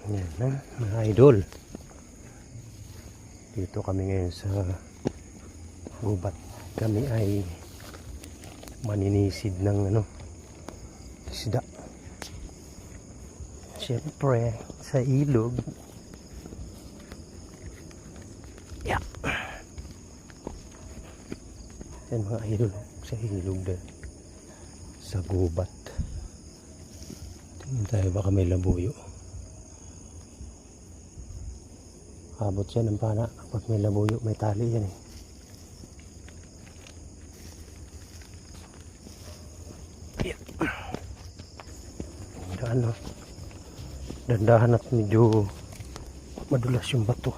Yan na mga idol. Dito kami ngayon sa gubat. Kami ay maninisid ng isda. Siyempre sa ilog. Yeah. Yan mga idol, sa ilog din. Sa gubat. Tingin tayo baka may labuyo. Abot siya ng pana kapag may labuyo, may tali yan eh. Dandahan at medyo madulas yung bato.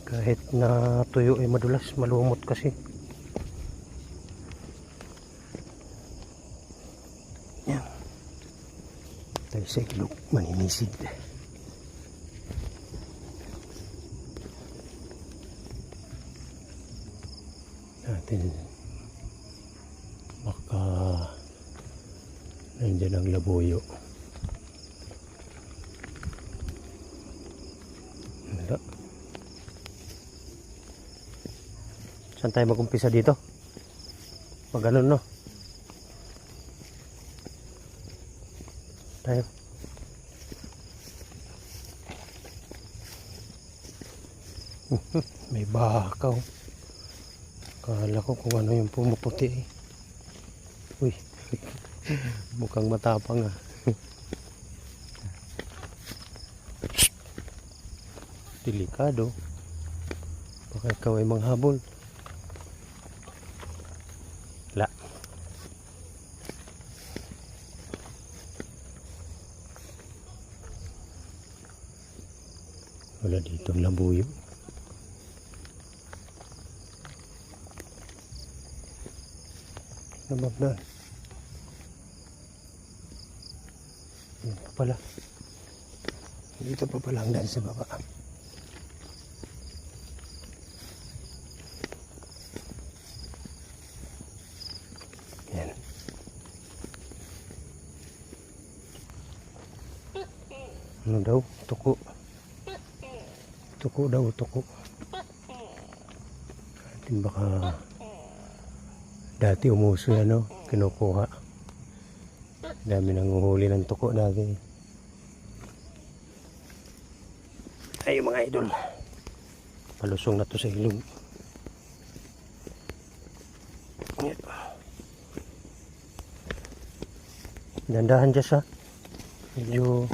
Kahit na tuyo ay madulas, malumot kasi. Yan. Tayo sa ilog, maninisid. Natin baka nandiyan ang labuyo. Wala. Saan tayo mag-umpisa dito? Pag ganun, no? Tayo. May bakaw. Kala ko kung ano yung pumuputi eh. Uy. Mukhang matapang ah. Delikado. Baka ikaw ay manghabol. La. Wala dito ang labuyo. Nabagdan. Yan pa pala. Dito pa pala ang daan sa baba. Yan. Ano daw? Tuko. Tuko daw, tuko. Atin baka dati umuso yan, no? Kinukuha. Dami nang uhuli ng tuko dati. Ay mga idol, palusong na to sa ilog. Dandahan dyan siya. Medyo